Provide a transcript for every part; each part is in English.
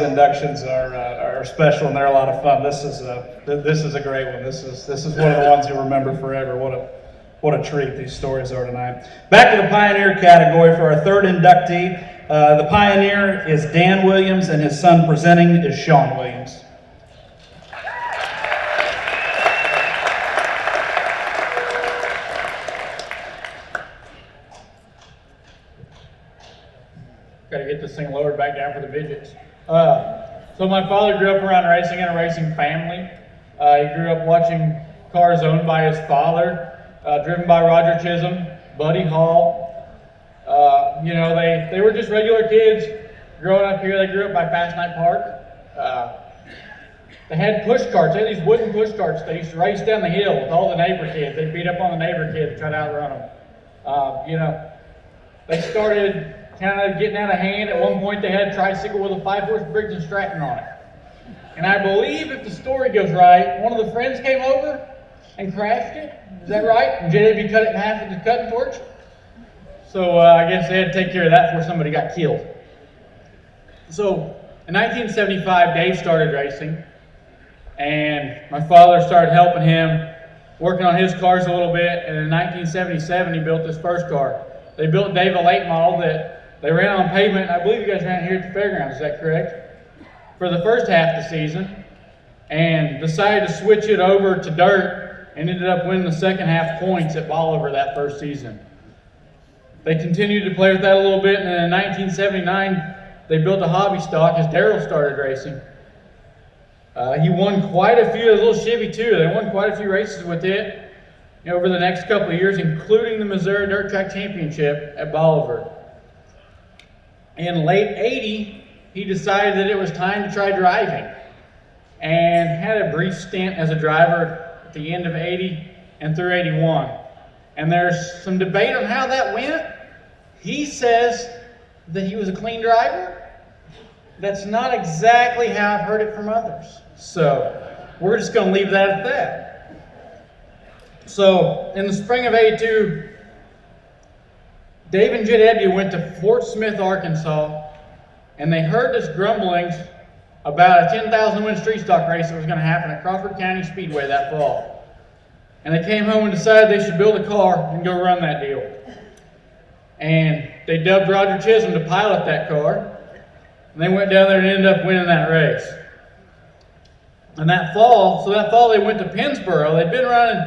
these inductions are special and they're a lot of fun. This is a great one. This is one of the ones you'll remember forever. What a treat these stories are tonight. Back to the Pioneer category for our third inductee. The Pioneer is Dan Williams, and his son presenting is Sean Williams. Got to get this thing lowered back down for the midgets. So my father grew up around racing in a racing family. He grew up watching cars owned by his father, driven by Roger Chisholm, Buddy Hall. You know, they were just regular kids growing up here. They grew up by Fast Night Park. They had push carts. They had these wooden push carts. They used to race down the hill with all the neighbor kids. They'd beat up on the neighbor kids and try to outrun them. You know, they started kind of getting out of hand. At one point, they had a tricycle with a 5-horse Briggs and Stratton on it. And I believe, if the story goes right, one of the friends came over and crashed it. Is that right? And JW cut it in half with the cutting torch. So I guess they had to take care of that before somebody got killed. So in 1975, Dave started racing, and my father started helping him, working on his cars a little bit. And in 1977, he built his first car. They built Dave a late model that they ran on pavement. I believe you guys ran here at the fairgrounds, is that correct? For the first half of the season, and decided to switch it over to dirt and ended up winning the second half points at Bolivar that first season. They continued to play with that a little bit, and then in 1979, they built a hobby stock as Daryl started racing. He won quite a few, a little Chevy too. They won quite a few races with it over the next couple of years, including the Missouri Dirt Track Championship at Bolivar. In late 80, he decided that it was time to try driving and had a brief stint as a driver at the end of 80 and through 81. And there's some debate on how that went. He says that he was a clean driver. That's not exactly how I've heard it from others. So we're just going to leave that at that. So in the spring of 82, Dave and JW went to Fort Smith, Arkansas, and they heard this grumblings about a 10,000 win street stock race that was going to happen at Crawford County Speedway that fall. And they came home and decided they should build a car and go run that deal. And they dubbed Roger Chisholm to pilot that car. And they went down there and ended up winning that race. And that fall they went to Pennsboro. They'd been running,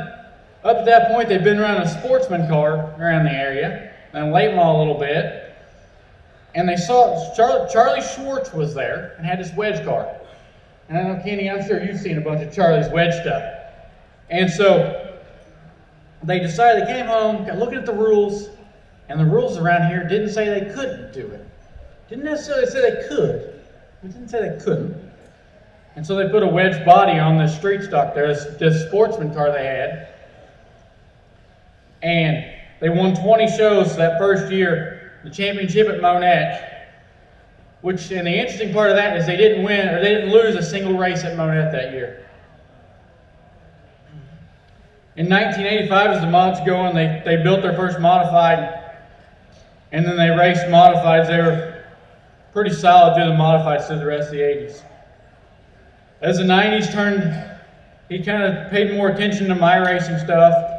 up to that point, they'd been running a sportsman car around the area, and late model a little bit. And they saw Charlie Schwartz was there and had this wedge car. And I know, Kenny, I'm sure you've seen a bunch of Charlie's wedge stuff. And so they decided, they came home, got looking at the rules, and the rules around here didn't say they couldn't do it. Didn't necessarily say they could. It didn't say they couldn't. And so they put a wedge body on this street stock there, this sportsman car they had. And they won 20 shows that first year, the championship at Monette. Which, and the interesting part of that is they didn't win, or they didn't lose a single race at Monette that year. In 1985, as the mods going, they built their first modified, and then they raced modifieds. They were pretty solid through the modifieds through the rest of the 80s. As the 90s turned, he kind of paid more attention to my racing stuff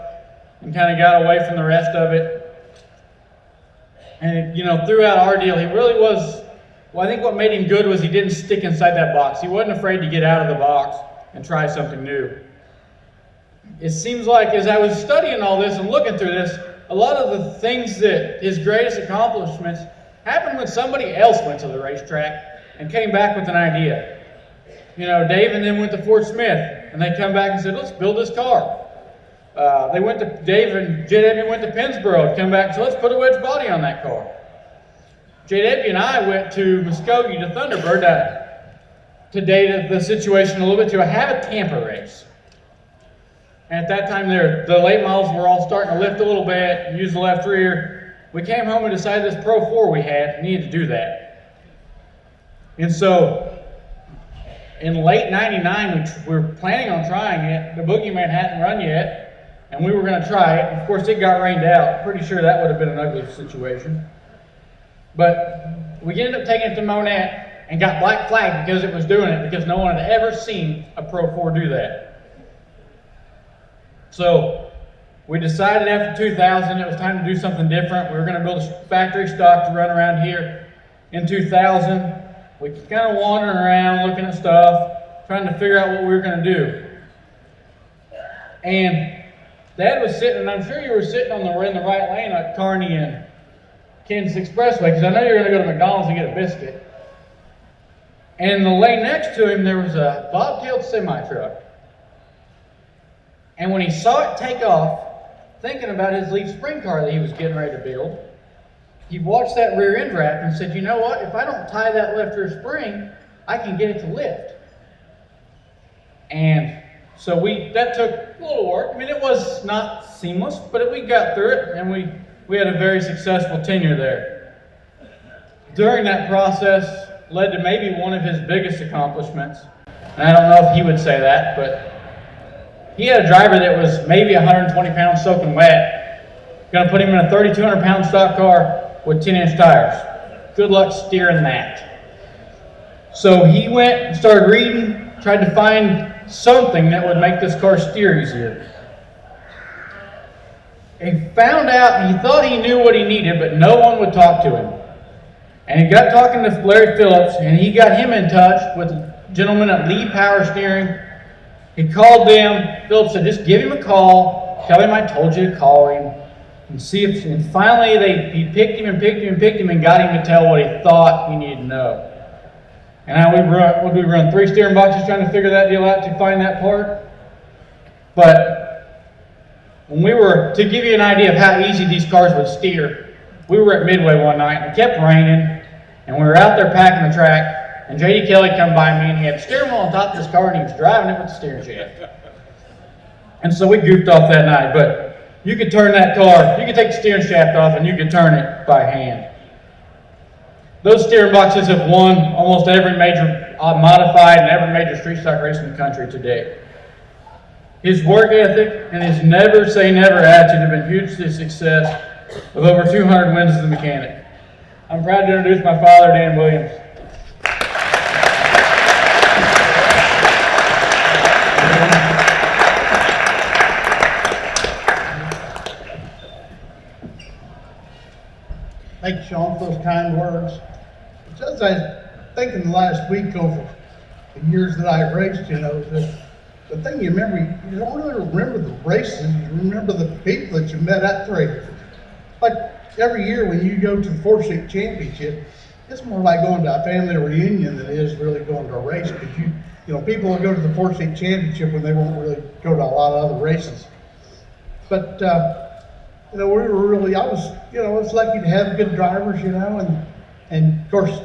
and kind of got away from the rest of it. And, throughout our deal, he really was, well, I think what made him good was he didn't stick inside that box. He wasn't afraid to get out of the box and try something new. It seems like as I was studying all this and looking through this, a lot of the things that his greatest accomplishments happened when somebody else went to the racetrack and came back with an idea. Dave and them went to Fort Smith, and they come back and said, let's build this car. Dave and JW went to Pennsboro and come back and said, let's put a wedge body on that car. JW and I went to Muskogee to Thunderbird to date the situation a little bit to have a Tampa race. And at that time, the late models were all starting to lift a little bit and use the left rear. We came home and decided this Pro 4 we had needed to do that. And so, in late 99, we were planning on trying it. The Boogeyman hadn't run yet, and we were going to try it. And of course, it got rained out. Pretty sure that would have been an ugly situation. But we ended up taking it to Monette, and got black flagged because it was doing it, because no one had ever seen a Pro 4 do that. So we decided after 2000 it was time to do something different. We were going to build a factory stock to run around here. In 2000, we kind of wandering around looking at stuff, trying to figure out what we were going to do. And Dad was sitting, and I'm sure you were sitting in the right lane at Kearney and Kansas Expressway, because I know you're going to go to McDonald's and get a biscuit. And in the lane next to him, there was a bobtailed semi-truck. And when he saw it take off, thinking about his Leaf spring car that he was getting ready to build, he watched that rear end wrap and said, you know what, if I don't tie that left rear spring, I can get it to lift. And so that took a little work. I mean, it was not seamless, but we got through it, and we had a very successful tenure there. During that process, led to maybe one of his biggest accomplishments. And I don't know if he would say that, but he had a driver that was maybe 120 pounds soaking wet. Going to put him in a 3,200 pound stock car with 10-inch tires. Good luck steering that. So he went and started reading, tried to find something that would make this car steer easier. He found out, he thought he knew what he needed, but no one would talk to him. And he got talking to Larry Phillips, and he got him in touch with a gentleman at Lee Power Steering. He called them. Phillips said, just give him a call, tell him I told you to call him, and see if. And finally, he picked him and got him to tell what he thought he needed to know. And now we run 3 steering boxes trying to figure that deal out to find that part. But when to give you an idea of how easy these cars would steer, we were at Midway one night, and it kept raining, and we were out there packing the track, and J.D. Kelly come by me, and he had the steering wheel on top of his car, and he was driving it with the steering shaft. And so we goofed off that night, but you could turn that car, you could take the steering shaft off, and you could turn it by hand. Those steering boxes have won almost every major modified and every major street stock race in the country today. His work ethic and his never say never attitude have been huge to the success of over 200 wins as a mechanic. I'm proud to introduce my father, Daryl Williams. Thank you, Sean, for those kind words. Just as I was thinking last week over the years that I raced, the thing you remember, you don't really remember the races, you remember the people that you met at the races. Like every year when you go to the 4-State Championship, it's more like going to a family reunion than it is really going to a race, because people will go to the 4-State Championship when they won't really go to a lot of other races. But I was lucky to have good drivers, and of course,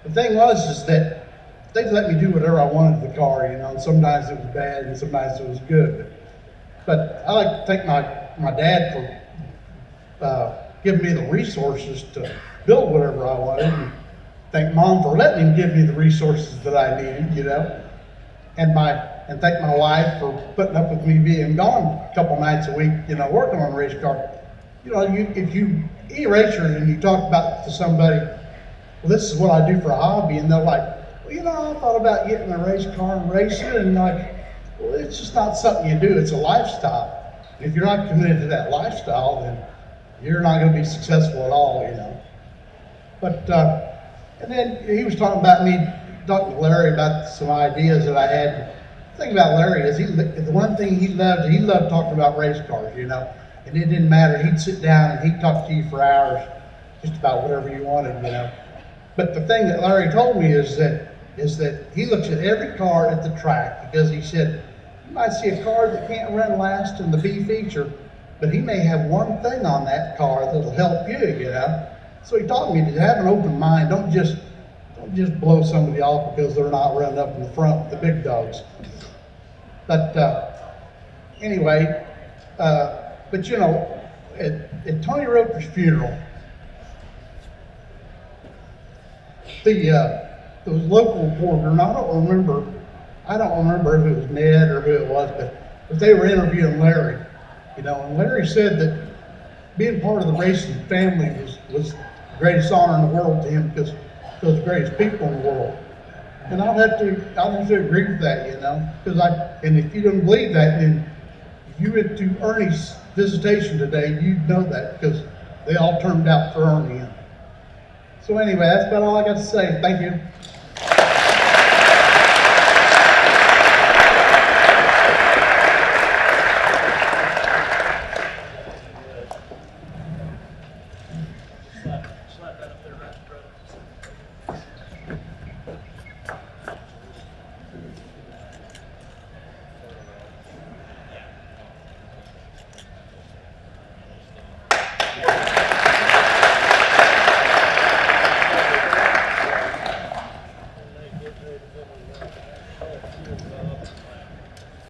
the thing is that they let me do whatever I wanted with the car, and sometimes it was bad and sometimes it was good. But I like to thank my dad for giving me the resources to build whatever I wanted, and thank Mom for letting him give me the resources that I needed, and thank my wife for putting up with me being gone a couple nights a week, working on a race car. If you e-racers and you talk about to somebody, well, this is what I do for a hobby, and they're like, well, I thought about getting a race car and racing, and well, it's just not something you do, it's a lifestyle. And if you're not committed to that lifestyle, then you're not going to be successful at all, But, and then he was talking to Larry about some ideas that I had. The thing about Larry is the one thing he loved talking about race cars, and it didn't matter. He'd sit down and he'd talk to you for hours, just about whatever you wanted, But the thing that Larry told me is that he looks at every car at the track, because he said, you might see a car that can't run last in the B feature, but he may have one thing on that car that'll help you, So he taught me to have an open mind. Don't just blow somebody off because they're not running up in the front with the big dogs. But anyway, at Tony Roper's funeral, the local reporter, and I don't remember if it was Ned or who it was, but they were interviewing Larry, and Larry said that being part of the racing family was the greatest honor in the world to him, because they're the greatest people in the world. And I'll have to agree with that, you know, and if you don't believe that, then if you went to Ernie's visitation today, you'd know that, because they all turned out for Ernie. So anyway, that's about all I got to say. Thank you.